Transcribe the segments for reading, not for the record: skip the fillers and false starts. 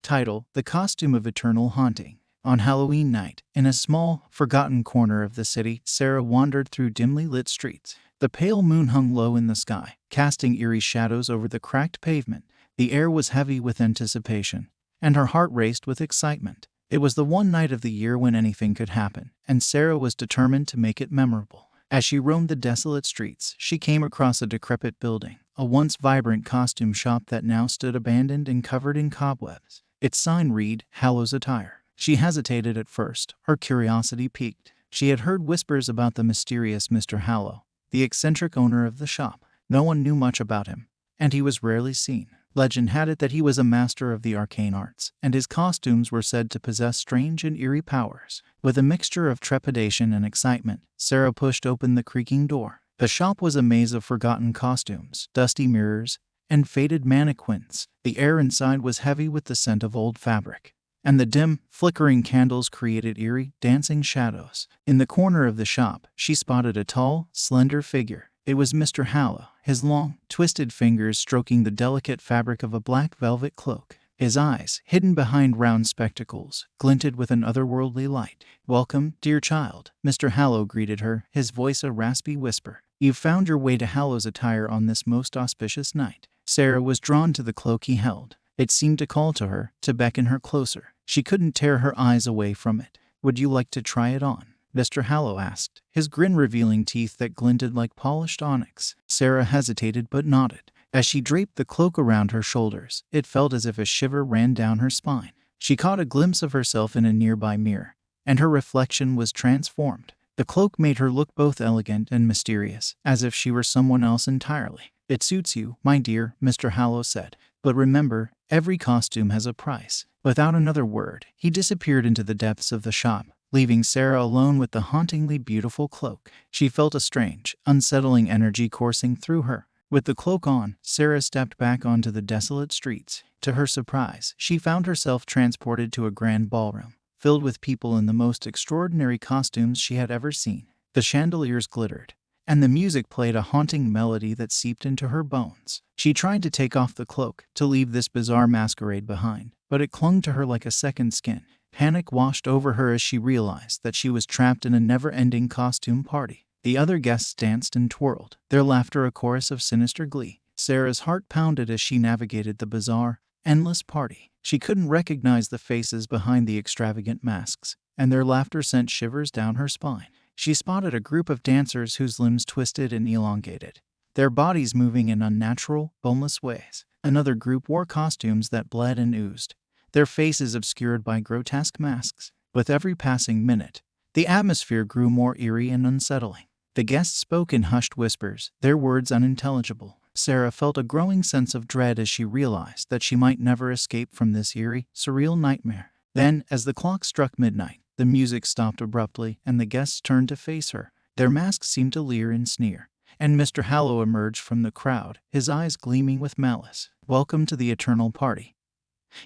Title: The Costume of Eternal Haunting. On Halloween night, in a small, forgotten corner of the city, Sarah wandered through dimly lit streets. The pale moon hung low in the sky, casting eerie shadows over the cracked pavement. The air was heavy with anticipation, and her heart raced with excitement. It was the one night of the year when anything could happen, and Sarah was determined to make it memorable. As she roamed the desolate streets, she came across a decrepit building, a once vibrant costume shop that now stood abandoned and covered in cobwebs. Its sign read, "Hallows Attire." She hesitated at first, her curiosity piqued. She had heard whispers about the mysterious Mr. Hallow, the eccentric owner of the shop. No one knew much about him, and he was rarely seen. Legend had it that he was a master of the arcane arts, and his costumes were said to possess strange and eerie powers. With a mixture of trepidation and excitement, Sarah pushed open the creaking door. The shop was a maze of forgotten costumes, dusty mirrors, and faded mannequins. The air inside was heavy with the scent of old fabric, and the dim, flickering candles created eerie, dancing shadows. In the corner of the shop, she spotted a tall, slender figure. It was Mr. Hallow, his long, twisted fingers stroking the delicate fabric of a black velvet cloak. His eyes, hidden behind round spectacles, glinted with an otherworldly light. "Welcome, dear child," Mr. Hallow greeted her, his voice a raspy whisper. "You've found your way to Hallow's Attire on this most auspicious night." Sarah was drawn to the cloak he held. It seemed to call to her, to beckon her closer. She couldn't tear her eyes away from it. "Would you like to try it on?" Mr. Hallow asked, his grin revealing teeth that glinted like polished onyx. Sarah hesitated but nodded. As she draped the cloak around her shoulders, it felt as if a shiver ran down her spine. She caught a glimpse of herself in a nearby mirror, and her reflection was transformed. The cloak made her look both elegant and mysterious, as if she were someone else entirely. "It suits you, my dear," Mr. Hallow said. "But remember, every costume has a price." Without another word, he disappeared into the depths of the shop, leaving Sarah alone with the hauntingly beautiful cloak. She felt a strange, unsettling energy coursing through her. With the cloak on, Sarah stepped back onto the desolate streets. To her surprise, she found herself transported to a grand ballroom, filled with people in the most extraordinary costumes she had ever seen. The chandeliers glittered, and the music played a haunting melody that seeped into her bones. She tried to take off the cloak, to leave this bizarre masquerade behind, but it clung to her like a second skin. Panic washed over her as she realized that she was trapped in a never-ending costume party. The other guests danced and twirled, their laughter a chorus of sinister glee. Sarah's heart pounded as she navigated the bizarre, endless party. She couldn't recognize the faces behind the extravagant masks, and their laughter sent shivers down her spine. She spotted a group of dancers whose limbs twisted and elongated, their bodies moving in unnatural, boneless ways. Another group wore costumes that bled and oozed, their faces obscured by grotesque masks. With every passing minute, the atmosphere grew more eerie and unsettling. The guests spoke in hushed whispers, their words unintelligible. Sarah felt a growing sense of dread as she realized that she might never escape from this eerie, surreal nightmare. Then, as the clock struck midnight, the music stopped abruptly and the guests turned to face her. Their masks seemed to leer and sneer, and Mr. Hallow emerged from the crowd, his eyes gleaming with malice. "Welcome to the eternal party,"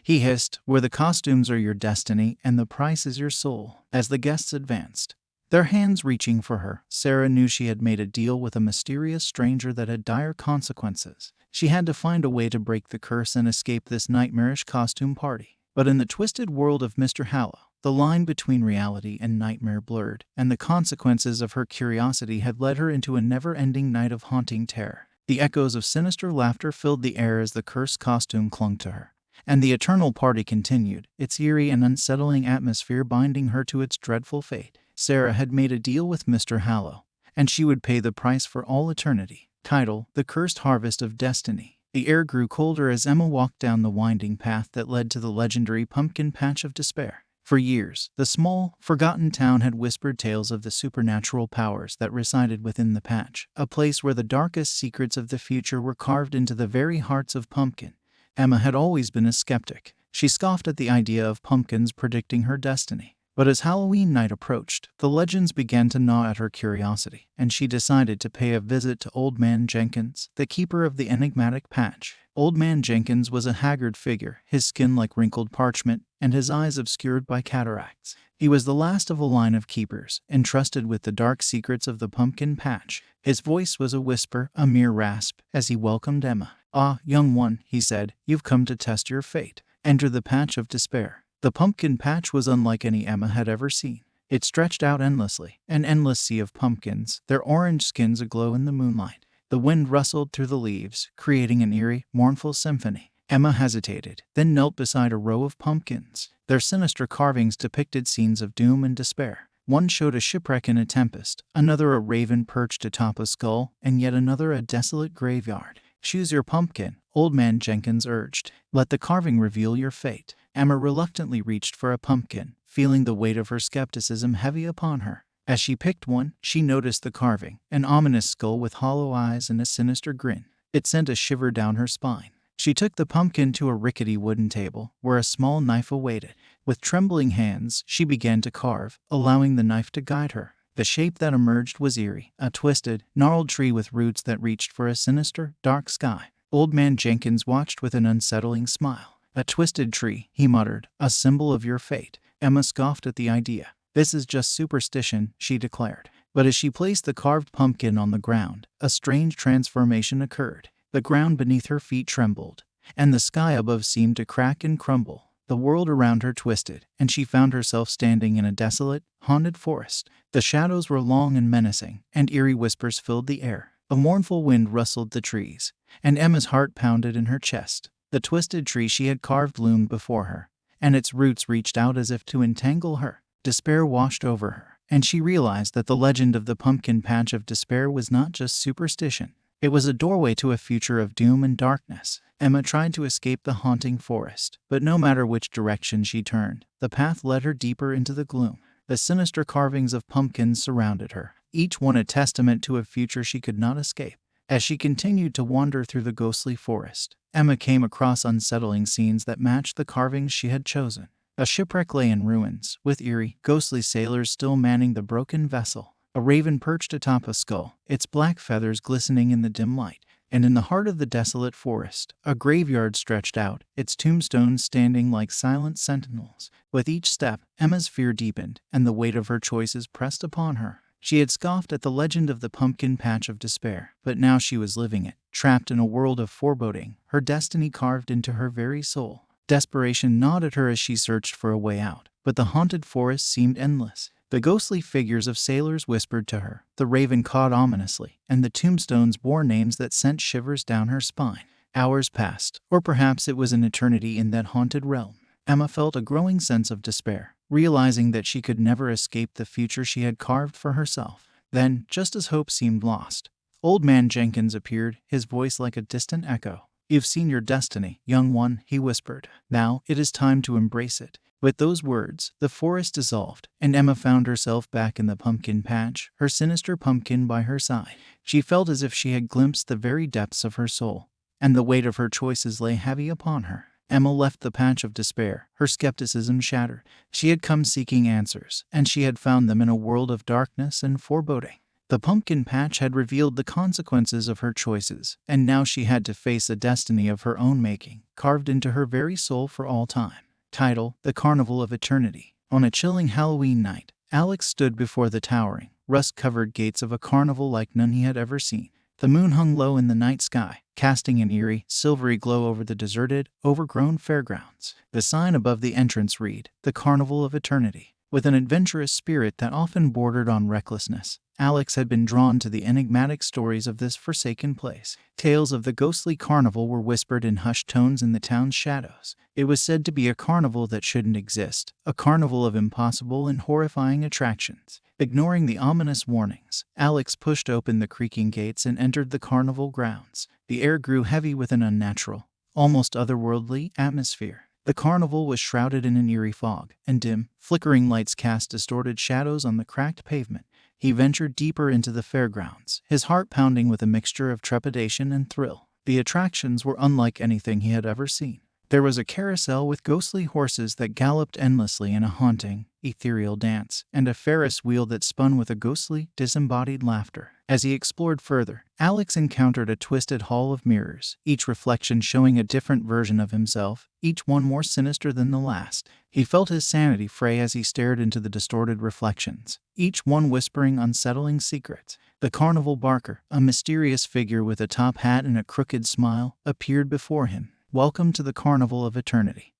he hissed, "where the costumes are your destiny and the price is your soul." As the guests advanced, their hands reaching for her, Sarah knew she had made a deal with a mysterious stranger that had dire consequences. She had to find a way to break the curse and escape this nightmarish costume party. But in the twisted world of Mr. Hallow, the line between reality and nightmare blurred, and the consequences of her curiosity had led her into a never-ending night of haunting terror. The echoes of sinister laughter filled the air as the cursed costume clung to her, and the eternal party continued, its eerie and unsettling atmosphere binding her to its dreadful fate. Sarah had made a deal with Mr. Hallow, and she would pay the price for all eternity. Title: The Cursed Harvest of Destiny. The air grew colder as Emma walked down the winding path that led to the legendary pumpkin patch of despair. For years, the small, forgotten town had whispered tales of the supernatural powers that resided within the patch, a place where the darkest secrets of the future were carved into the very hearts of pumpkin. Emma had always been a skeptic. She scoffed at the idea of pumpkins predicting her destiny. But as Halloween night approached, the legends began to gnaw at her curiosity, and she decided to pay a visit to Old Man Jenkins, the keeper of the enigmatic patch. Old Man Jenkins was a haggard figure, his skin like wrinkled parchment, and his eyes obscured by cataracts. He was the last of a line of keepers, entrusted with the dark secrets of the pumpkin patch. His voice was a whisper, a mere rasp, as he welcomed Emma. "Ah, young one," he said, "you've come to test your fate. Enter the Patch of Despair. The pumpkin patch was unlike any Emma had ever seen. It stretched out endlessly, an endless sea of pumpkins, their orange skins aglow in the moonlight. The wind rustled through the leaves, creating an eerie, mournful symphony. Emma hesitated, then knelt beside a row of pumpkins. Their sinister carvings depicted scenes of doom and despair. One showed a shipwreck in a tempest, another a raven perched atop a skull, and yet another a desolate graveyard. "Choose your pumpkin," Old Man Jenkins urged. "Let the carving reveal your fate." Emma reluctantly reached for a pumpkin, feeling the weight of her skepticism heavy upon her. As she picked one, she noticed the carving, an ominous skull with hollow eyes and a sinister grin. It sent a shiver down her spine. She took the pumpkin to a rickety wooden table, where a small knife awaited. With trembling hands, she began to carve, allowing the knife to guide her. The shape that emerged was eerie, a twisted, gnarled tree with roots that reached for a sinister, dark sky. Old Man Jenkins watched with an unsettling smile. "A twisted tree," he muttered, "a symbol of your fate." Emma scoffed at the idea. "This is just superstition," she declared. But as she placed the carved pumpkin on the ground, a strange transformation occurred. The ground beneath her feet trembled, and the sky above seemed to crack and crumble. The world around her twisted, and she found herself standing in a desolate, haunted forest. The shadows were long and menacing, and eerie whispers filled the air. A mournful wind rustled the trees, and Emma's heart pounded in her chest. The twisted tree she had carved loomed before her, and its roots reached out as if to entangle her. Despair washed over her, and she realized that the legend of the pumpkin patch of despair was not just superstition. It was a doorway to a future of doom and darkness. Emma tried to escape the haunting forest, but no matter which direction she turned, the path led her deeper into the gloom. The sinister carvings of pumpkins surrounded her, each one a testament to a future she could not escape. As she continued to wander through the ghostly forest, Emma came across unsettling scenes that matched the carvings she had chosen. A shipwreck lay in ruins, with eerie, ghostly sailors still manning the broken vessel. A raven perched atop a skull, its black feathers glistening in the dim light. And in the heart of the desolate forest, a graveyard stretched out, its tombstones standing like silent sentinels. With each step, Emma's fear deepened, and the weight of her choices pressed upon her. She had scoffed at the legend of the pumpkin patch of despair, but now she was living it, trapped in a world of foreboding, her destiny carved into her very soul. Desperation gnawed at her as she searched for a way out, but the haunted forest seemed endless. The ghostly figures of sailors whispered to her, the raven cawed ominously, and the tombstones bore names that sent shivers down her spine. Hours passed, or perhaps it was an eternity in that haunted realm. Emma felt a growing sense of despair, realizing that she could never escape the future she had carved for herself. Then, just as hope seemed lost, Old Man Jenkins appeared, his voice like a distant echo. "You've seen your destiny, young one," he whispered. "Now it is time to embrace it." With those words, the forest dissolved, and Emma found herself back in the pumpkin patch, her sinister pumpkin by her side. She felt as if she had glimpsed the very depths of her soul, and the weight of her choices lay heavy upon her. Emma left the patch of despair, her skepticism shattered. She had come seeking answers, and she had found them in a world of darkness and foreboding. The pumpkin patch had revealed the consequences of her choices, and now she had to face a destiny of her own making, carved into her very soul for all time. Title: The Carnival of Eternity. On a chilling Halloween night, Alex stood before the towering, rust-covered gates of a carnival like none he had ever seen. The moon hung low in the night sky, casting an eerie, silvery glow over the deserted, overgrown fairgrounds. The sign above the entrance read, "The Carnival of Eternity." With an adventurous spirit that often bordered on recklessness, Alex had been drawn to the enigmatic stories of this forsaken place. Tales of the ghostly carnival were whispered in hushed tones in the town's shadows. It was said to be a carnival that shouldn't exist, a carnival of impossible and horrifying attractions. Ignoring the ominous warnings, Alex pushed open the creaking gates and entered the carnival grounds. The air grew heavy with an unnatural, almost otherworldly atmosphere. The carnival was shrouded in an eerie fog, and dim, flickering lights cast distorted shadows on the cracked pavement. He ventured deeper into the fairgrounds, his heart pounding with a mixture of trepidation and thrill. The attractions were unlike anything he had ever seen. There was a carousel with ghostly horses that galloped endlessly in a haunting, ethereal dance, and a Ferris wheel that spun with a ghostly, disembodied laughter. As he explored further, Alex encountered a twisted hall of mirrors, each reflection showing a different version of himself, each one more sinister than the last. He felt his sanity fray as he stared into the distorted reflections, each one whispering unsettling secrets. The carnival barker, a mysterious figure with a top hat and a crooked smile, appeared before him. "Welcome to the Carnival of Eternity.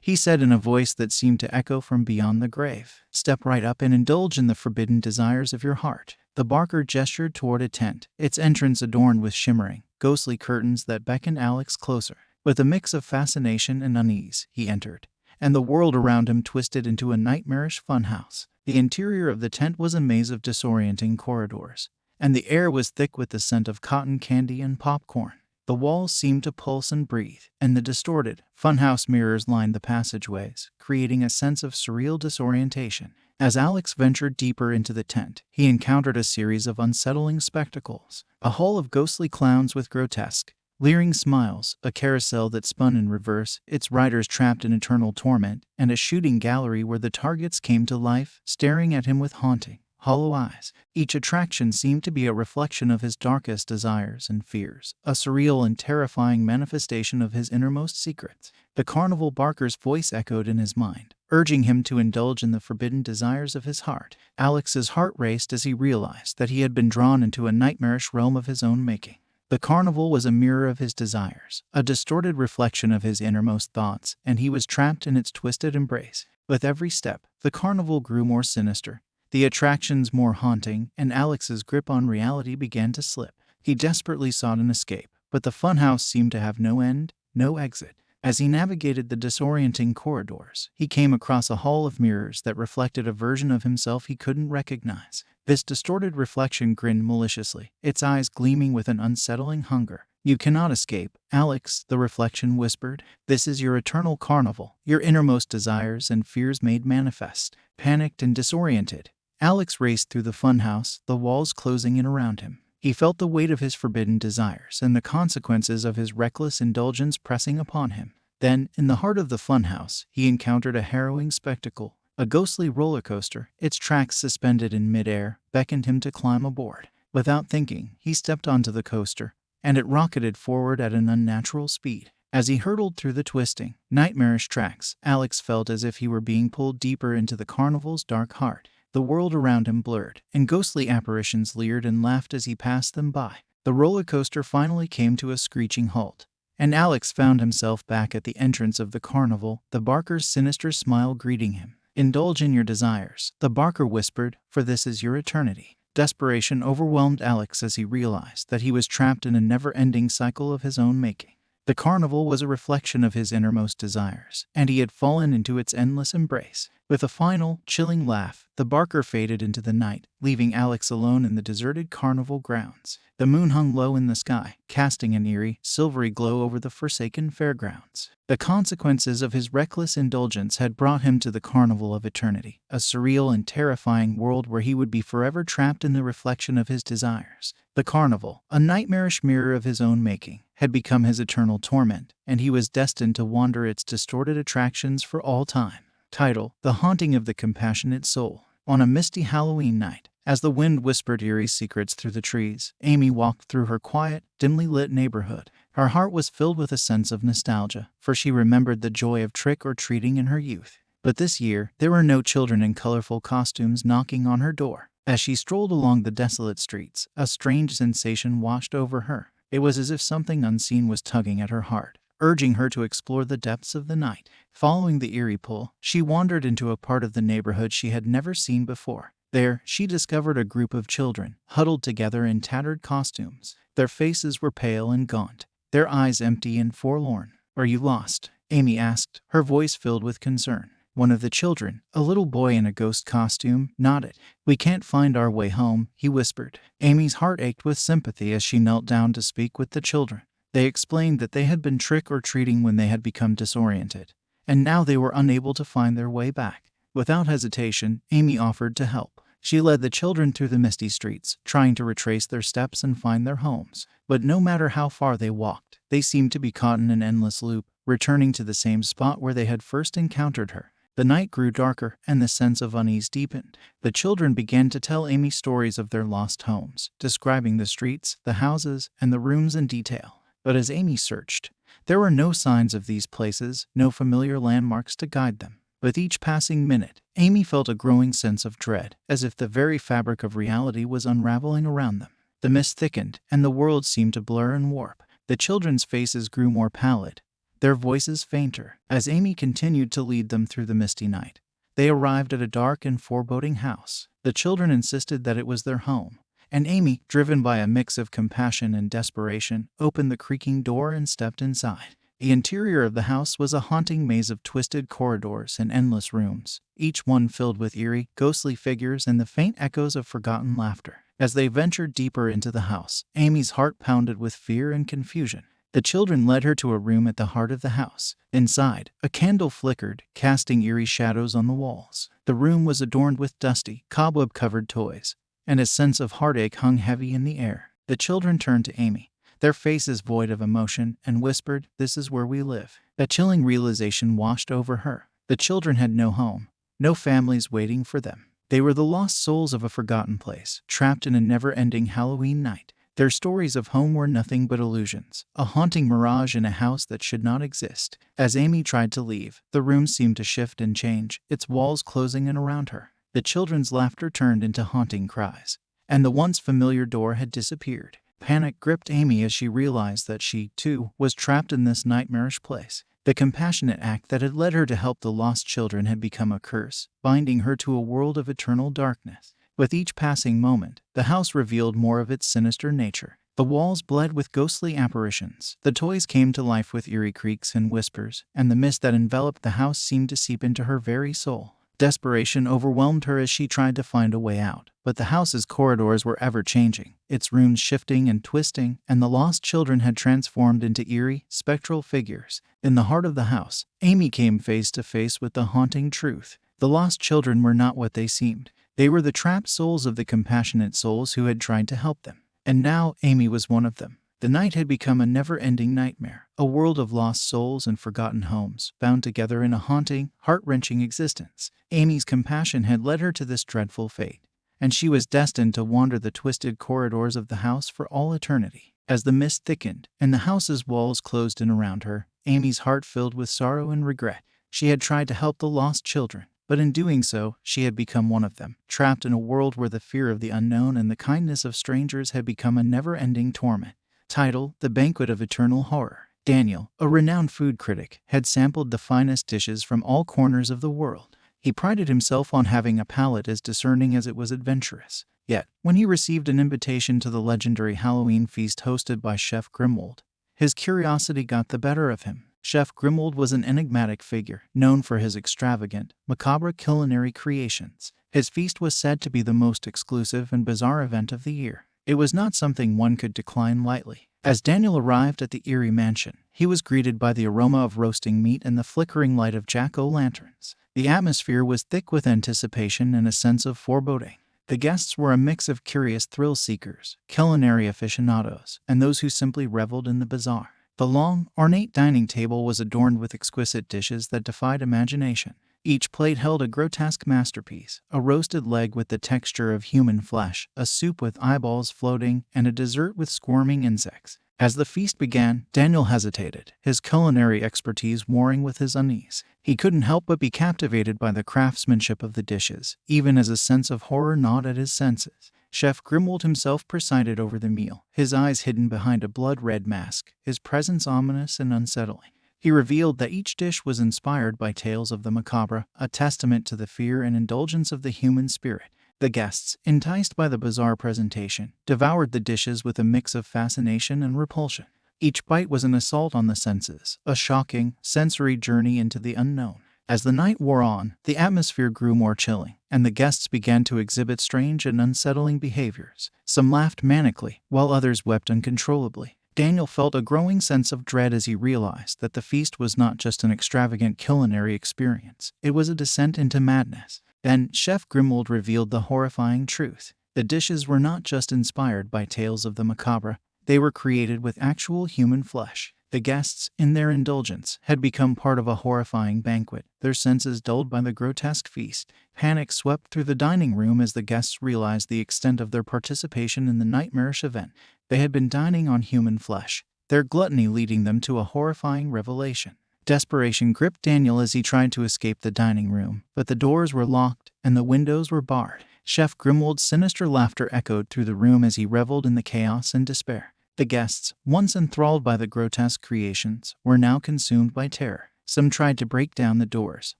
he said in a voice that seemed to echo from beyond the grave. "Step right up and indulge in the forbidden desires of your heart." The barker gestured toward a tent, its entrance adorned with shimmering, ghostly curtains that beckoned Alex closer. With a mix of fascination and unease, he entered, and the world around him twisted into a nightmarish funhouse. The interior of the tent was a maze of disorienting corridors, and the air was thick with the scent of cotton candy and popcorn. The walls seemed to pulse and breathe, and the distorted, funhouse mirrors lined the passageways, creating a sense of surreal disorientation. As Alex ventured deeper into the tent, he encountered a series of unsettling spectacles. A hall of ghostly clowns with grotesque, leering smiles, a carousel that spun in reverse, its riders trapped in eternal torment, and a shooting gallery where the targets came to life, staring at him with haunting, hollow eyes. Each attraction seemed to be a reflection of his darkest desires and fears, a surreal and terrifying manifestation of his innermost secrets. The carnival barker's voice echoed in his mind, urging him to indulge in the forbidden desires of his heart. Alex's heart raced as he realized that he had been drawn into a nightmarish realm of his own making. The carnival was a mirror of his desires, a distorted reflection of his innermost thoughts, and he was trapped in its twisted embrace. With every step, the carnival grew more sinister, the attractions more haunting, and Alex's grip on reality began to slip. He desperately sought an escape, but the funhouse seemed to have no end, no exit. As he navigated the disorienting corridors, he came across a hall of mirrors that reflected a version of himself he couldn't recognize. This distorted reflection grinned maliciously, its eyes gleaming with an unsettling hunger. "You cannot escape, Alex," the reflection whispered. "This is your eternal carnival, your innermost desires and fears made manifest." Panicked and disoriented, Alex raced through the funhouse, the walls closing in around him. He felt the weight of his forbidden desires and the consequences of his reckless indulgence pressing upon him. Then, in the heart of the funhouse, he encountered a harrowing spectacle. A ghostly roller coaster, its tracks suspended in midair, beckoned him to climb aboard. Without thinking, he stepped onto the coaster, and it rocketed forward at an unnatural speed. As he hurtled through the twisting, nightmarish tracks, Alex felt as if he were being pulled deeper into the carnival's dark heart. The world around him blurred, and ghostly apparitions leered and laughed as he passed them by. The roller coaster finally came to a screeching halt, and Alex found himself back at the entrance of the carnival, the barker's sinister smile greeting him. "Indulge in your desires," the barker whispered, "for this is your eternity." Desperation overwhelmed Alex as he realized that he was trapped in a never-ending cycle of his own making. The carnival was a reflection of his innermost desires, and he had fallen into its endless embrace. With a final, chilling laugh, the barker faded into the night, leaving Alex alone in the deserted carnival grounds. The moon hung low in the sky, casting an eerie, silvery glow over the forsaken fairgrounds. The consequences of his reckless indulgence had brought him to the carnival of eternity, a surreal and terrifying world where he would be forever trapped in the reflection of his desires. The carnival, a nightmarish mirror of his own making, had become his eternal torment, and he was destined to wander its distorted attractions for all time. Title: The Haunting of the Compassionate Soul. On a misty Halloween night, as the wind whispered eerie secrets through the trees, Amy walked through her quiet, dimly lit neighborhood. Her heart was filled with a sense of nostalgia, for she remembered the joy of trick-or-treating in her youth. But this year, there were no children in colorful costumes knocking on her door. As she strolled along the desolate streets, a strange sensation washed over her. It was as if something unseen was tugging at her heart, urging her to explore the depths of the night. Following the eerie pull, she wandered into a part of the neighborhood she had never seen before. There, she discovered a group of children, huddled together in tattered costumes. Their faces were pale and gaunt, their eyes empty and forlorn. "Are you lost?" Amy asked, her voice filled with concern. One of the children, a little boy in a ghost costume, nodded. "We can't find our way home," he whispered. Amy's heart ached with sympathy as she knelt down to speak with the children. They explained that they had been trick-or-treating when they had become disoriented, and now they were unable to find their way back. Without hesitation, Amy offered to help. She led the children through the misty streets, trying to retrace their steps and find their homes. But no matter how far they walked, they seemed to be caught in an endless loop, returning to the same spot where they had first encountered her. The night grew darker, and the sense of unease deepened. The children began to tell Amy stories of their lost homes, describing the streets, the houses, and the rooms in detail. But as Amy searched, there were no signs of these places, no familiar landmarks to guide them. With each passing minute, Amy felt a growing sense of dread, as if the very fabric of reality was unraveling around them. The mist thickened, and the world seemed to blur and warp. The children's faces grew more pallid, their voices fainter, as Amy continued to lead them through the misty night. They arrived at a dark and foreboding house. The children insisted that it was their home, and Amy, driven by a mix of compassion and desperation, opened the creaking door and stepped inside. The interior of the house was a haunting maze of twisted corridors and endless rooms, each one filled with eerie, ghostly figures and the faint echoes of forgotten laughter. As they ventured deeper into the house, Amy's heart pounded with fear and confusion. The children led her to a room at the heart of the house. Inside, a candle flickered, casting eerie shadows on the walls. The room was adorned with dusty, cobweb-covered toys, and a sense of heartache hung heavy in the air. The children turned to Amy, their faces void of emotion, and whispered, "This is where we live." A chilling realization washed over her. The children had no home, no families waiting for them. They were the lost souls of a forgotten place, trapped in a never-ending Halloween night. Their stories of home were nothing but illusions, a haunting mirage in a house that should not exist. As Amy tried to leave, the room seemed to shift and change, its walls closing in around her. The children's laughter turned into haunting cries, and the once familiar door had disappeared. Panic gripped Amy as she realized that she, too, was trapped in this nightmarish place. The compassionate act that had led her to help the lost children had become a curse, binding her to a world of eternal darkness. With each passing moment, the house revealed more of its sinister nature. The walls bled with ghostly apparitions. The toys came to life with eerie creaks and whispers, and the mist that enveloped the house seemed to seep into her very soul. Desperation overwhelmed her as she tried to find a way out, but the house's corridors were ever-changing, its rooms shifting and twisting, and the lost children had transformed into eerie, spectral figures. In the heart of the house, Amy came face to face with the haunting truth. The lost children were not what they seemed. They were the trapped souls of the compassionate souls who had tried to help them. And now, Amy was one of them. The night had become a never-ending nightmare, a world of lost souls and forgotten homes, bound together in a haunting, heart-wrenching existence. Amy's compassion had led her to this dreadful fate, and she was destined to wander the twisted corridors of the house for all eternity. As the mist thickened, and the house's walls closed in around her, Amy's heart filled with sorrow and regret. She had tried to help the lost children, but in doing so, she had become one of them, trapped in a world where the fear of the unknown and the kindness of strangers had become a never-ending torment. Title: The Banquet of Eternal Horror. Daniel, a renowned food critic, had sampled the finest dishes from all corners of the world. He prided himself on having a palate as discerning as it was adventurous. Yet, when he received an invitation to the legendary Halloween feast hosted by Chef Grimwold, his curiosity got the better of him. Chef Grimwold was an enigmatic figure, known for his extravagant, macabre culinary creations. His feast was said to be the most exclusive and bizarre event of the year. It was not something one could decline lightly. As Daniel arrived at the eerie mansion, he was greeted by the aroma of roasting meat and the flickering light of jack-o'-lanterns. The atmosphere was thick with anticipation and a sense of foreboding. The guests were a mix of curious thrill-seekers, culinary aficionados, and those who simply reveled in the bizarre. The long, ornate dining table was adorned with exquisite dishes that defied imagination. Each plate held a grotesque masterpiece, a roasted leg with the texture of human flesh, a soup with eyeballs floating, and a dessert with squirming insects. As the feast began, Daniel hesitated, his culinary expertise warring with his unease. He couldn't help but be captivated by the craftsmanship of the dishes, even as a sense of horror gnawed at his senses. Chef Grimwold himself presided over the meal, his eyes hidden behind a blood-red mask, his presence ominous and unsettling. He revealed that each dish was inspired by tales of the macabre, a testament to the fear and indulgence of the human spirit. The guests, enticed by the bizarre presentation, devoured the dishes with a mix of fascination and repulsion. Each bite was an assault on the senses, a shocking, sensory journey into the unknown. As the night wore on, the atmosphere grew more chilling, and the guests began to exhibit strange and unsettling behaviors. Some laughed manically, while others wept uncontrollably. Daniel felt a growing sense of dread as he realized that the feast was not just an extravagant culinary experience, it was a descent into madness. Then, Chef Grimwold revealed the horrifying truth. The dishes were not just inspired by tales of the macabre, they were created with actual human flesh. The guests, in their indulgence, had become part of a horrifying banquet, their senses dulled by the grotesque feast. Panic swept through the dining room as the guests realized the extent of their participation in the nightmarish event. They had been dining on human flesh, their gluttony leading them to a horrifying revelation. Desperation gripped Daniel as he tried to escape the dining room, but the doors were locked and the windows were barred. Chef Grimwold's sinister laughter echoed through the room as he reveled in the chaos and despair. The guests, once enthralled by the grotesque creations, were now consumed by terror. Some tried to break down the doors,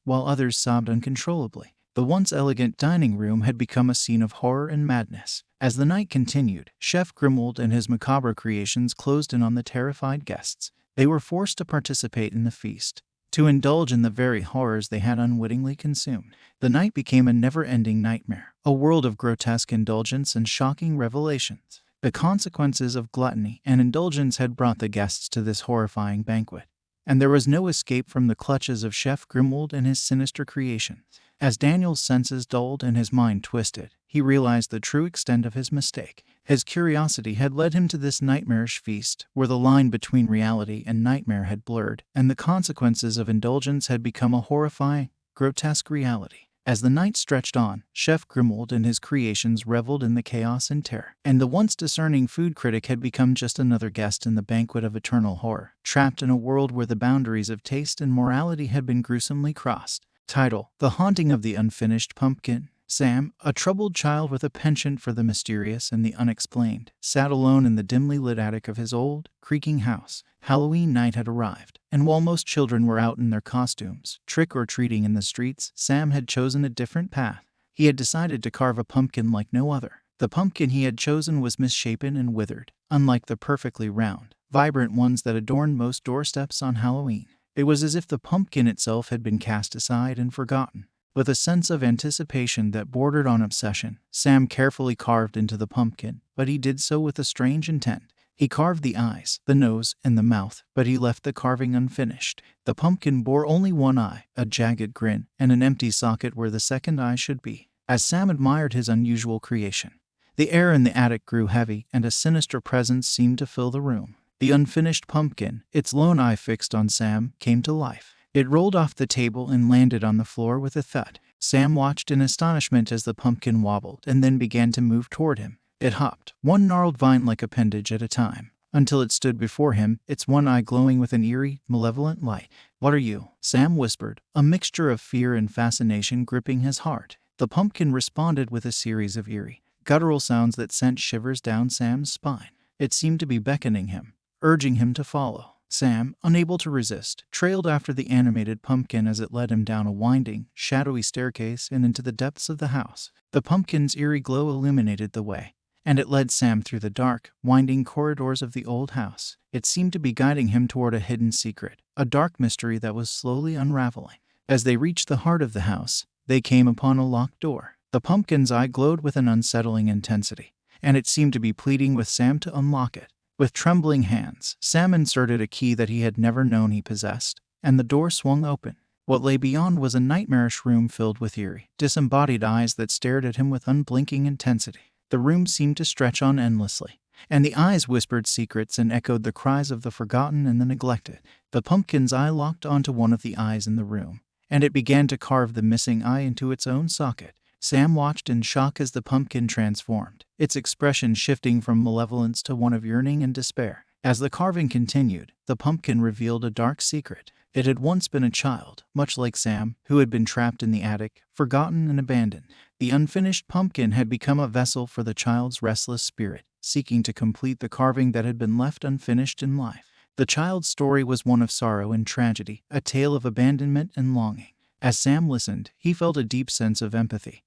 while others sobbed uncontrollably. The once elegant dining room had become a scene of horror and madness. As the night continued, Chef Grimwald and his macabre creations closed in on the terrified guests. They were forced to participate in the feast, to indulge in the very horrors they had unwittingly consumed. The night became a never-ending nightmare, a world of grotesque indulgence and shocking revelations. The consequences of gluttony and indulgence had brought the guests to this horrifying banquet, and there was no escape from the clutches of Chef Grimwald and his sinister creations. As Daniel's senses dulled and his mind twisted, he realized the true extent of his mistake. His curiosity had led him to this nightmarish feast, where the line between reality and nightmare had blurred, and the consequences of indulgence had become a horrifying, grotesque reality. As the night stretched on, Chef Grimwald and his creations reveled in the chaos and terror, and the once discerning food critic had become just another guest in the banquet of eternal horror, trapped in a world where the boundaries of taste and morality had been gruesomely crossed. Title: The Haunting of the Unfinished Pumpkin. Sam, a troubled child with a penchant for the mysterious and the unexplained, sat alone in the dimly lit attic of his old, creaking house. Halloween night had arrived, and while most children were out in their costumes, trick-or-treating in the streets, Sam had chosen a different path. He had decided to carve a pumpkin like no other. The pumpkin he had chosen was misshapen and withered, unlike the perfectly round, vibrant ones that adorned most doorsteps on Halloween. It was as if the pumpkin itself had been cast aside and forgotten. With a sense of anticipation that bordered on obsession, Sam carefully carved into the pumpkin, but he did so with a strange intent. He carved the eyes, the nose, and the mouth, but he left the carving unfinished. The pumpkin bore only one eye, a jagged grin, and an empty socket where the second eye should be. As Sam admired his unusual creation, the air in the attic grew heavy, and a sinister presence seemed to fill the room. The unfinished pumpkin, its lone eye fixed on Sam, came to life. It rolled off the table and landed on the floor with a thud. Sam watched in astonishment as the pumpkin wobbled and then began to move toward him. It hopped, one gnarled vine-like appendage at a time, until it stood before him, its one eye glowing with an eerie, malevolent light. "What are you?" Sam whispered, a mixture of fear and fascination gripping his heart. The pumpkin responded with a series of eerie, guttural sounds that sent shivers down Sam's spine. It seemed to be beckoning him, urging him to follow. Sam, unable to resist, trailed after the animated pumpkin as it led him down a winding, shadowy staircase and into the depths of the house. The pumpkin's eerie glow illuminated the way, and it led Sam through the dark, winding corridors of the old house. It seemed to be guiding him toward a hidden secret, a dark mystery that was slowly unraveling. As they reached the heart of the house, they came upon a locked door. The pumpkin's eye glowed with an unsettling intensity, and it seemed to be pleading with Sam to unlock it. With trembling hands, Sam inserted a key that he had never known he possessed, and the door swung open. What lay beyond was a nightmarish room filled with eerie, disembodied eyes that stared at him with unblinking intensity. The room seemed to stretch on endlessly, and the eyes whispered secrets and echoed the cries of the forgotten and the neglected. The pumpkin's eye locked onto one of the eyes in the room, and it began to carve the missing eye into its own socket. Sam watched in shock as the pumpkin transformed, its expression shifting from malevolence to one of yearning and despair. As the carving continued, the pumpkin revealed a dark secret. It had once been a child, much like Sam, who had been trapped in the attic, forgotten and abandoned. The unfinished pumpkin had become a vessel for the child's restless spirit, seeking to complete the carving that had been left unfinished in life. The child's story was one of sorrow and tragedy, a tale of abandonment and longing. As Sam listened, he felt a deep sense of empathy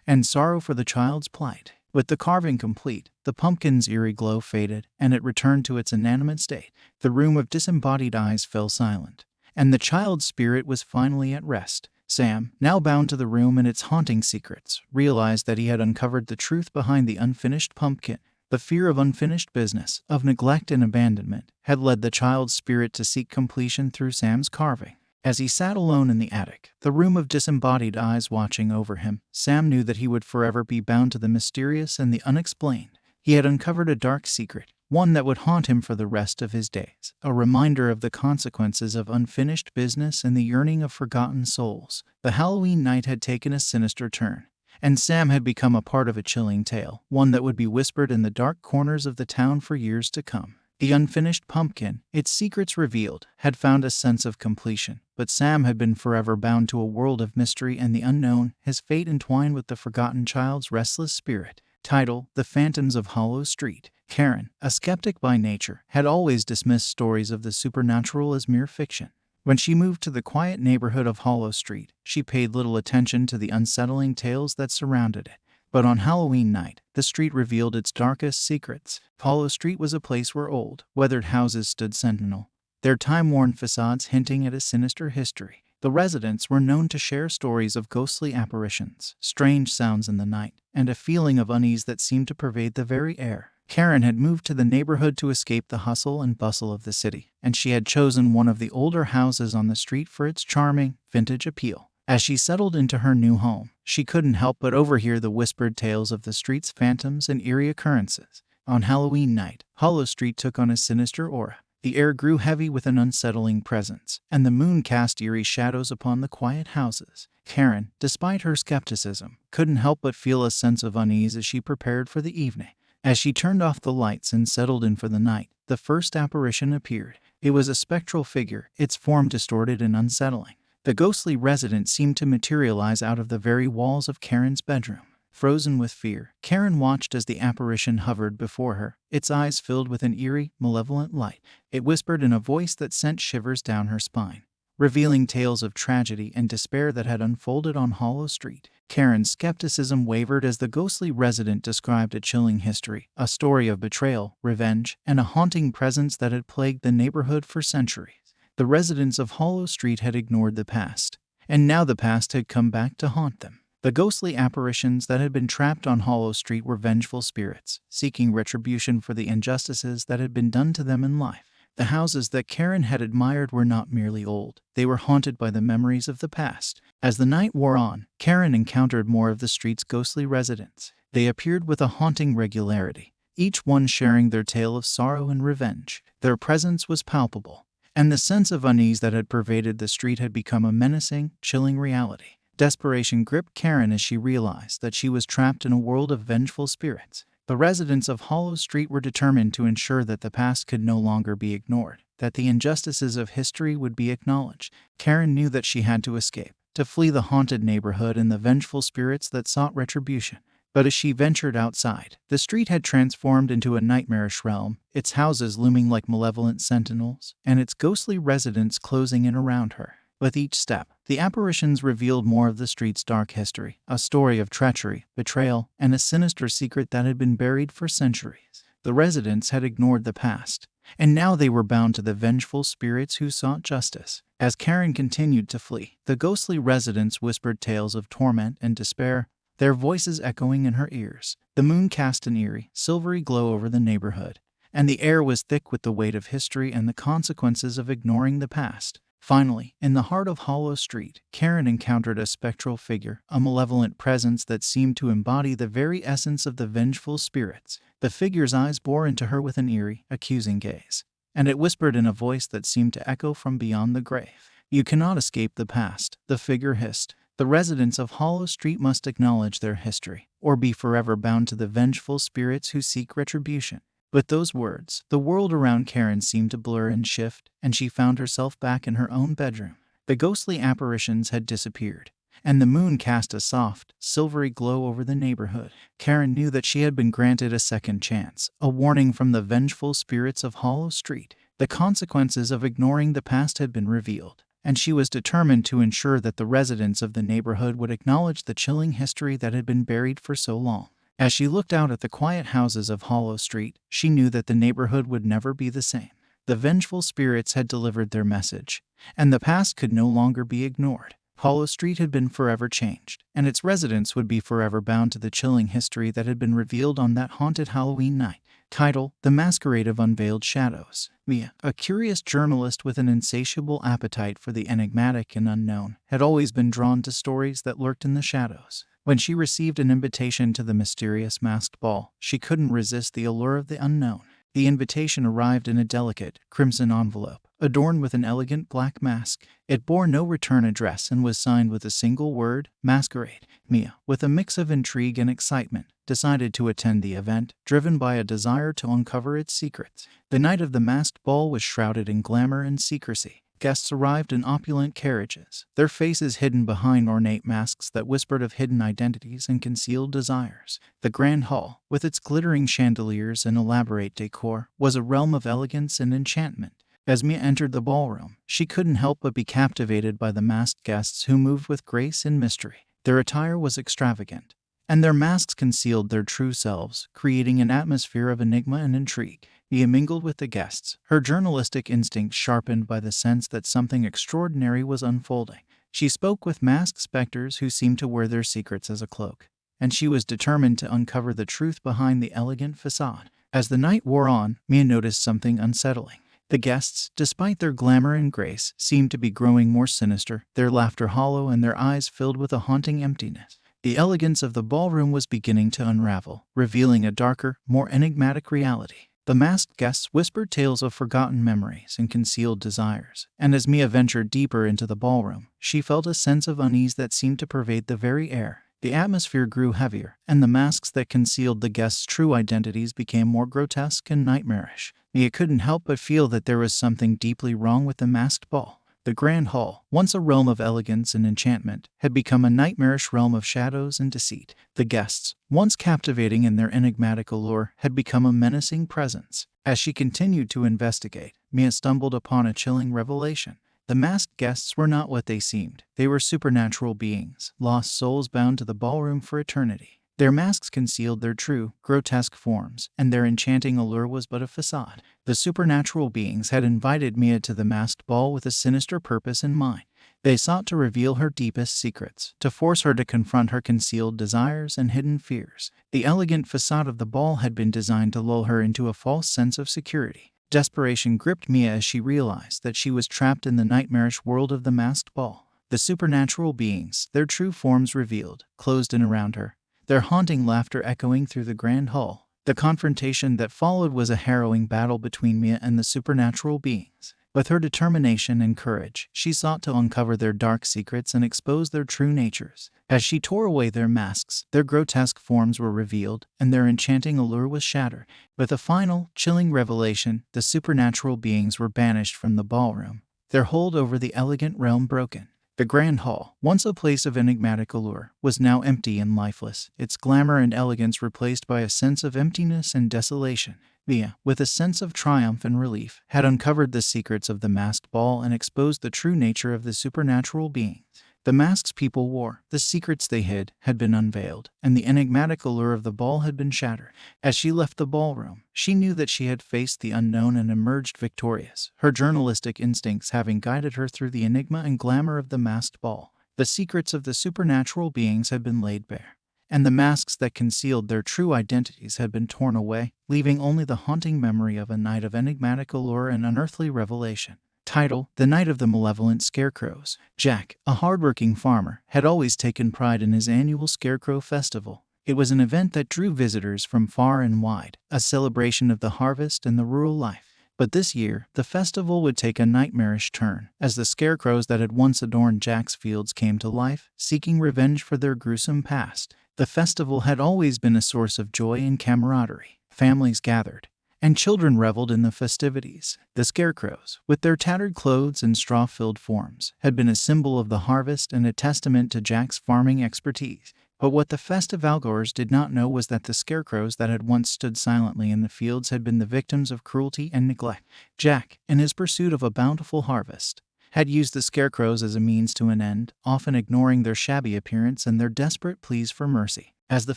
and sorrow for the child's plight. With the carving complete, the pumpkin's eerie glow faded, and it returned to its inanimate state. The room of disembodied eyes fell silent, and the child's spirit was finally at rest. Sam, now bound to the room and its haunting secrets, realized that he had uncovered the truth behind the unfinished pumpkin. The fear of unfinished business, of neglect and abandonment, had led the child's spirit to seek completion through Sam's carving. As he sat alone in the attic, the room of disembodied eyes watching over him, Sam knew that he would forever be bound to the mysterious and the unexplained. He had uncovered a dark secret, one that would haunt him for the rest of his days, a reminder of the consequences of unfinished business and the yearning of forgotten souls. The Halloween night had taken a sinister turn, and Sam had become a part of a chilling tale, one that would be whispered in the dark corners of the town for years to come. The unfinished pumpkin, its secrets revealed, had found a sense of completion, but Sam had been forever bound to a world of mystery and the unknown, his fate entwined with the forgotten child's restless spirit. Title: The Phantoms of Hollow Street. Karen, a skeptic by nature, had always dismissed stories of the supernatural as mere fiction. When she moved to the quiet neighborhood of Hollow Street, she paid little attention to the unsettling tales that surrounded it. But on Halloween night, the street revealed its darkest secrets. Hollow Street was a place where old, weathered houses stood sentinel, their time-worn facades hinting at a sinister history. The residents were known to share stories of ghostly apparitions, strange sounds in the night, and a feeling of unease that seemed to pervade the very air. Karen had moved to the neighborhood to escape the hustle and bustle of the city, and she had chosen one of the older houses on the street for its charming, vintage appeal. As she settled into her new home, she couldn't help but overhear the whispered tales of the street's phantoms and eerie occurrences. On Halloween night, Hollow Street took on a sinister aura. The air grew heavy with an unsettling presence, and the moon cast eerie shadows upon the quiet houses. Karen, despite her skepticism, couldn't help but feel a sense of unease as she prepared for the evening. As she turned off the lights and settled in for the night, the first apparition appeared. It was a spectral figure, its form distorted and unsettling. The ghostly resident seemed to materialize out of the very walls of Karen's bedroom. Frozen with fear, Karen watched as the apparition hovered before her, its eyes filled with an eerie, malevolent light. It whispered in a voice that sent shivers down her spine, revealing tales of tragedy and despair that had unfolded on Hollow Street. Karen's skepticism wavered as the ghostly resident described a chilling history, a story of betrayal, revenge, and a haunting presence that had plagued the neighborhood for centuries. The residents of Hollow Street had ignored the past, and now the past had come back to haunt them. The ghostly apparitions that had been trapped on Hollow Street were vengeful spirits, seeking retribution for the injustices that had been done to them in life. The houses that Karen had admired were not merely old, they were haunted by the memories of the past. As the night wore on, Karen encountered more of the street's ghostly residents. They appeared with a haunting regularity, each one sharing their tale of sorrow and revenge. Their presence was palpable, and the sense of unease that had pervaded the street had become a menacing, chilling reality. Desperation gripped Karen as she realized that she was trapped in a world of vengeful spirits. The residents of Hollow Street were determined to ensure that the past could no longer be ignored, that the injustices of history would be acknowledged. Karen knew that she had to escape, to flee the haunted neighborhood and the vengeful spirits that sought retribution. But as she ventured outside, the street had transformed into a nightmarish realm, its houses looming like malevolent sentinels, and its ghostly residents closing in around her. With each step, the apparitions revealed more of the street's dark history, a story of treachery, betrayal, and a sinister secret that had been buried for centuries. The residents had ignored the past, and now they were bound to the vengeful spirits who sought justice. As Karen continued to flee, the ghostly residents whispered tales of torment and despair, their voices echoing in her ears. The moon cast an eerie, silvery glow over the neighborhood, and the air was thick with the weight of history and the consequences of ignoring the past. Finally, in the heart of Hollow Street, Karen encountered a spectral figure, a malevolent presence that seemed to embody the very essence of the vengeful spirits. The figure's eyes bore into her with an eerie, accusing gaze, and it whispered in a voice that seemed to echo from beyond the grave. "You cannot escape the past," the figure hissed. "The residents of Hollow Street must acknowledge their history, or be forever bound to the vengeful spirits who seek retribution." With those words, the world around Karen seemed to blur and shift, and she found herself back in her own bedroom. The ghostly apparitions had disappeared, and the moon cast a soft, silvery glow over the neighborhood. Karen knew that she had been granted a second chance, a warning from the vengeful spirits of Hollow Street. The consequences of ignoring the past had been revealed, and she was determined to ensure that the residents of the neighborhood would acknowledge the chilling history that had been buried for so long. As she looked out at the quiet houses of Hollow Street, she knew that the neighborhood would never be the same. The vengeful spirits had delivered their message, and the past could no longer be ignored. Hollow Street had been forever changed, and its residents would be forever bound to the chilling history that had been revealed on that haunted Halloween night. Title: The Masquerade of Unveiled Shadows. Mia, a curious journalist with an insatiable appetite for the enigmatic and unknown, had always been drawn to stories that lurked in the shadows. When she received an invitation to the mysterious masked ball, she couldn't resist the allure of the unknown. The invitation arrived in a delicate, crimson envelope, adorned with an elegant black mask. It bore no return address and was signed with a single word: Masquerade. Mia, with a mix of intrigue and excitement, decided to attend the event, driven by a desire to uncover its secrets. The night of the masked ball was shrouded in glamour and secrecy. Guests arrived in opulent carriages, their faces hidden behind ornate masks that whispered of hidden identities and concealed desires. The grand hall, with its glittering chandeliers and elaborate decor, was a realm of elegance and enchantment. As Mia entered the ballroom, she couldn't help but be captivated by the masked guests who moved with grace and mystery. Their attire was extravagant, and their masks concealed their true selves, creating an atmosphere of enigma and intrigue. Mia mingled with the guests, her journalistic instincts sharpened by the sense that something extraordinary was unfolding. She spoke with masked specters who seemed to wear their secrets as a cloak, and she was determined to uncover the truth behind the elegant facade. As the night wore on, Mia noticed something unsettling. The guests, despite their glamour and grace, seemed to be growing more sinister, their laughter hollow and their eyes filled with a haunting emptiness. The elegance of the ballroom was beginning to unravel, revealing a darker, more enigmatic reality. The masked guests whispered tales of forgotten memories and concealed desires, and as Mia ventured deeper into the ballroom, she felt a sense of unease that seemed to pervade the very air. The atmosphere grew heavier, and the masks that concealed the guests' true identities became more grotesque and nightmarish. Mia couldn't help but feel that there was something deeply wrong with the masked ball. The grand hall, once a realm of elegance and enchantment, had become a nightmarish realm of shadows and deceit. The guests, once captivating in their enigmatic allure, had become a menacing presence. As she continued to investigate, Mia stumbled upon a chilling revelation. The masked guests were not what they seemed. They were supernatural beings, lost souls bound to the ballroom for eternity. Their masks concealed their true, grotesque forms, and their enchanting allure was but a facade. The supernatural beings had invited Mia to the masked ball with a sinister purpose in mind. They sought to reveal her deepest secrets, to force her to confront her concealed desires and hidden fears. The elegant facade of the ball had been designed to lull her into a false sense of security. Desperation gripped Mia as she realized that she was trapped in the nightmarish world of the masked ball. The supernatural beings, their true forms revealed, closed in around her, their haunting laughter echoing through the grand hall. The confrontation that followed was a harrowing battle between Mia and the supernatural beings. With her determination and courage, she sought to uncover their dark secrets and expose their true natures. As she tore away their masks, their grotesque forms were revealed, and their enchanting allure was shattered. With a final, chilling revelation, the supernatural beings were banished from the ballroom, their hold over the elegant realm broken. The grand hall, once a place of enigmatic allure, was now empty and lifeless, its glamour and elegance replaced by a sense of emptiness and desolation. Mia, with a sense of triumph and relief, had uncovered the secrets of the masked ball and exposed the true nature of the supernatural beings. The masks people wore, the secrets they hid, had been unveiled, and the enigmatic allure of the ball had been shattered. As she left the ballroom, she knew that she had faced the unknown and emerged victorious, her journalistic instincts having guided her through the enigma and glamour of the masked ball. The secrets of the supernatural beings had been laid bare, and the masks that concealed their true identities had been torn away, leaving only the haunting memory of a night of enigmatic allure and unearthly revelation. Title: The Night of the Malevolent Scarecrows. Jack, a hardworking farmer, had always taken pride in his annual Scarecrow Festival. It was an event that drew visitors from far and wide, a celebration of the harvest and the rural life. But this year, the festival would take a nightmarish turn, as the scarecrows that had once adorned Jack's fields came to life, seeking revenge for their gruesome past. The festival had always been a source of joy and camaraderie. Families gathered, and children reveled in the festivities. The scarecrows, with their tattered clothes and straw-filled forms, had been a symbol of the harvest and a testament to Jack's farming expertise. But what the festive outgoers did not know was that the scarecrows that had once stood silently in the fields had been the victims of cruelty and neglect. Jack, in his pursuit of a bountiful harvest, had used the scarecrows as a means to an end, often ignoring their shabby appearance and their desperate pleas for mercy. As the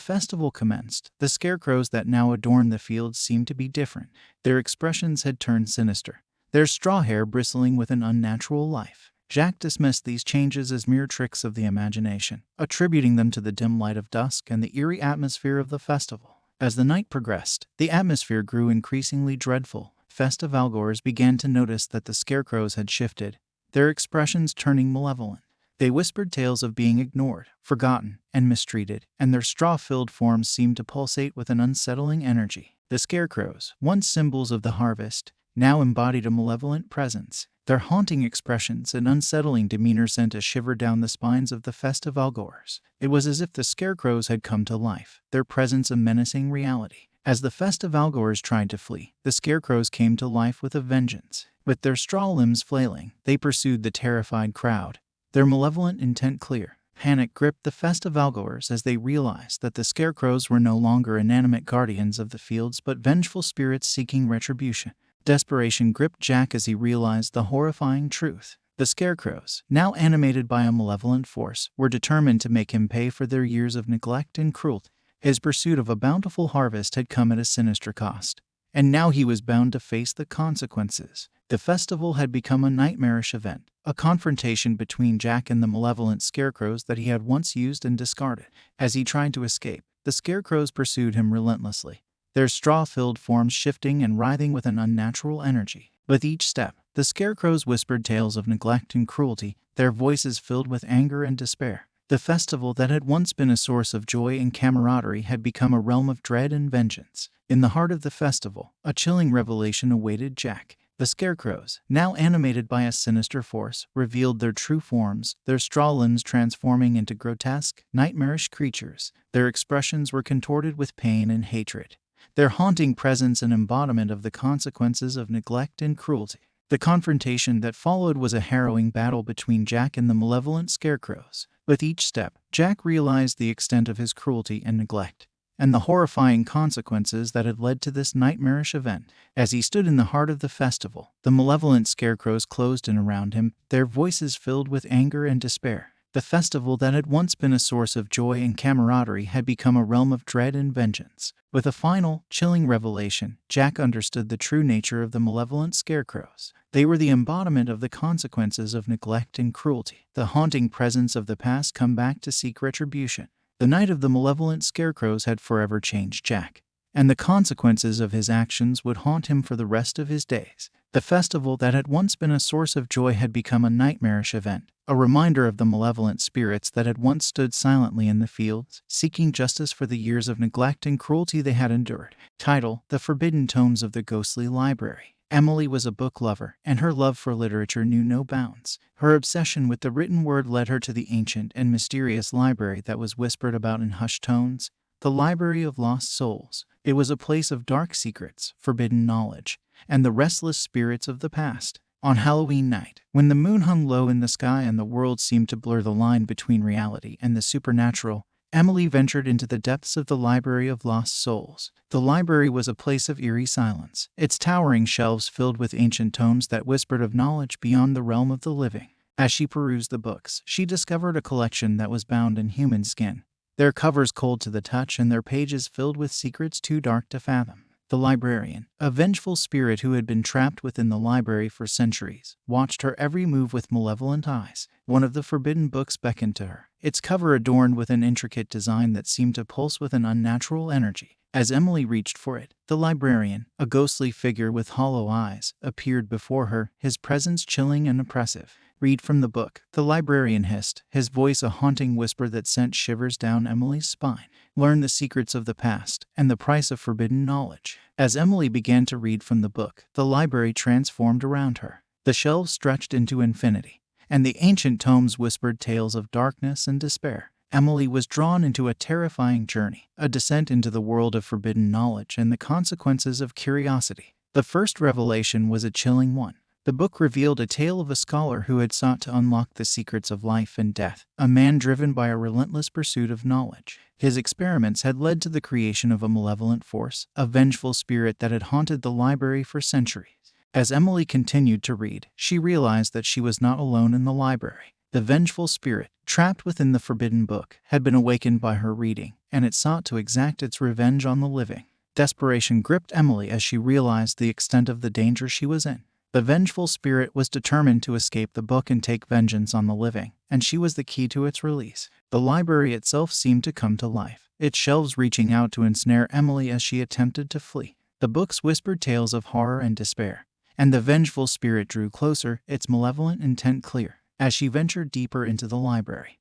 festival commenced, the scarecrows that now adorned the fields seemed to be different. Their expressions had turned sinister, their straw hair bristling with an unnatural life. Jack dismissed these changes as mere tricks of the imagination, attributing them to the dim light of dusk and the eerie atmosphere of the festival. As the night progressed, the atmosphere grew increasingly dreadful. Festive outgoers began to notice that the scarecrows had shifted, their expressions turning malevolent. They whispered tales of being ignored, forgotten, and mistreated, and their straw-filled forms seemed to pulsate with an unsettling energy. The scarecrows, once symbols of the harvest, now embodied a malevolent presence. Their haunting expressions and unsettling demeanor sent a shiver down the spines of the festive outgoers. It was as if the scarecrows had come to life, their presence a menacing reality. As the festivalgoers tried to flee, the Scarecrows came to life with a vengeance. With their straw limbs flailing, they pursued the terrified crowd, their malevolent intent clear. Panic gripped the festivalgoers as they realized that the Scarecrows were no longer inanimate guardians of the fields but vengeful spirits seeking retribution. Desperation gripped Jack as he realized the horrifying truth. The Scarecrows, now animated by a malevolent force, were determined to make him pay for their years of neglect and cruelty. His pursuit of a bountiful harvest had come at a sinister cost, and now he was bound to face the consequences. The festival had become a nightmarish event, a confrontation between Jack and the malevolent Scarecrows that he had once used and discarded. As he tried to escape, the Scarecrows pursued him relentlessly, their straw-filled forms shifting and writhing with an unnatural energy. With each step, the Scarecrows whispered tales of neglect and cruelty, their voices filled with anger and despair. The festival that had once been a source of joy and camaraderie had become a realm of dread and vengeance. In the heart of the festival, a chilling revelation awaited Jack. The Scarecrows, now animated by a sinister force, revealed their true forms, their straw limbs transforming into grotesque, nightmarish creatures. Their expressions were contorted with pain and hatred, their haunting presence an embodiment of the consequences of neglect and cruelty. The confrontation that followed was a harrowing battle between Jack and the malevolent Scarecrows. With each step, Jack realized the extent of his cruelty and neglect, and the horrifying consequences that had led to this nightmarish event. As he stood in the heart of the festival, the malevolent Scarecrows closed in around him, their voices filled with anger and despair. The festival that had once been a source of joy and camaraderie had become a realm of dread and vengeance. With a final, chilling revelation, Jack understood the true nature of the malevolent Scarecrows. They were the embodiment of the consequences of neglect and cruelty, the haunting presence of the past come back to seek retribution. The night of the malevolent Scarecrows had forever changed Jack, and the consequences of his actions would haunt him for the rest of his days. The festival that had once been a source of joy had become a nightmarish event, a reminder of the malevolent spirits that had once stood silently in the fields, seeking justice for the years of neglect and cruelty they had endured. Title: The Forbidden Tomes of the Ghostly Library. Emily was a book lover, and her love for literature knew no bounds. Her obsession with the written word led her to the ancient and mysterious library that was whispered about in hushed tones, the Library of Lost Souls. It was a place of dark secrets, forbidden knowledge, and the restless spirits of the past. On Halloween night, when the moon hung low in the sky and the world seemed to blur the line between reality and the supernatural, Emily ventured into the depths of the Library of Lost Souls. The library was a place of eerie silence, its towering shelves filled with ancient tomes that whispered of knowledge beyond the realm of the living. As she perused the books, she discovered a collection that was bound in human skin, their covers cold to the touch and their pages filled with secrets too dark to fathom. The librarian, a vengeful spirit who had been trapped within the library for centuries, watched her every move with malevolent eyes. One of the forbidden books beckoned to her, its cover adorned with an intricate design that seemed to pulse with an unnatural energy. As Emily reached for it, the librarian, a ghostly figure with hollow eyes, appeared before her, his presence chilling and oppressive. "Read from the book," the librarian hissed, his voice a haunting whisper that sent shivers down Emily's spine. "Learn the secrets of the past and the price of forbidden knowledge." As Emily began to read from the book, the library transformed around her. The shelves stretched into infinity, and the ancient tomes whispered tales of darkness and despair. Emily was drawn into a terrifying journey, a descent into the world of forbidden knowledge and the consequences of curiosity. The first revelation was a chilling one. The book revealed a tale of a scholar who had sought to unlock the secrets of life and death, a man driven by a relentless pursuit of knowledge. His experiments had led to the creation of a malevolent force, a vengeful spirit that had haunted the library for centuries. As Emily continued to read, she realized that she was not alone in the library. The vengeful spirit, trapped within the forbidden book, had been awakened by her reading, and it sought to exact its revenge on the living. Desperation gripped Emily as she realized the extent of the danger she was in. The vengeful spirit was determined to escape the book and take vengeance on the living, and she was the key to its release. The library itself seemed to come to life, its shelves reaching out to ensnare Emily as she attempted to flee. The books whispered tales of horror and despair, and the vengeful spirit drew closer, its malevolent intent clear. As she ventured deeper into the library,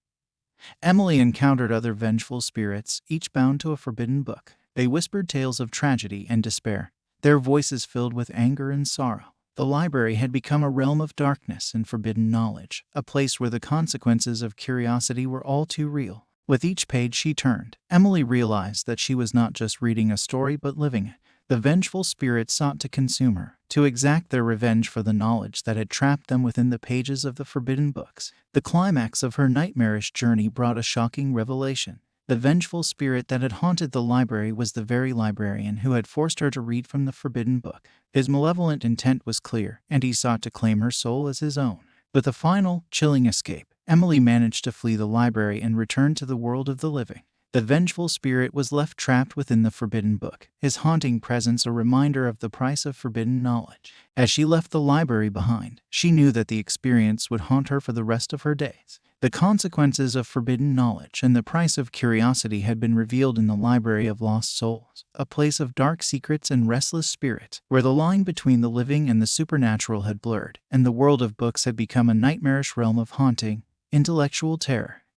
Emily encountered other vengeful spirits, each bound to a forbidden book. They whispered tales of tragedy and despair, their voices filled with anger and sorrow. The library had become a realm of darkness and forbidden knowledge, a place where the consequences of curiosity were all too real. With each page she turned, Emily realized that she was not just reading a story but living it. The vengeful spirit sought to consume her, to exact their revenge for the knowledge that had trapped them within the pages of the forbidden books. The climax of her nightmarish journey brought a shocking revelation. The vengeful spirit that had haunted the library was the very librarian who had forced her to read from the forbidden book. His malevolent intent was clear, and he sought to claim her soul as his own. With a final, chilling escape, Emily managed to flee the library and return to the world of the living. The vengeful spirit was left trapped within the forbidden book, his haunting presence a reminder of the price of forbidden knowledge. As she left the library behind, she knew that the experience would haunt her for the rest of her days. The consequences of forbidden knowledge and the price of curiosity had been revealed in the Library of Lost Souls, a place of dark secrets and restless spirits, where the line between the living and the supernatural had blurred, and the world of books had become a nightmarish realm of haunting, intellectual terror.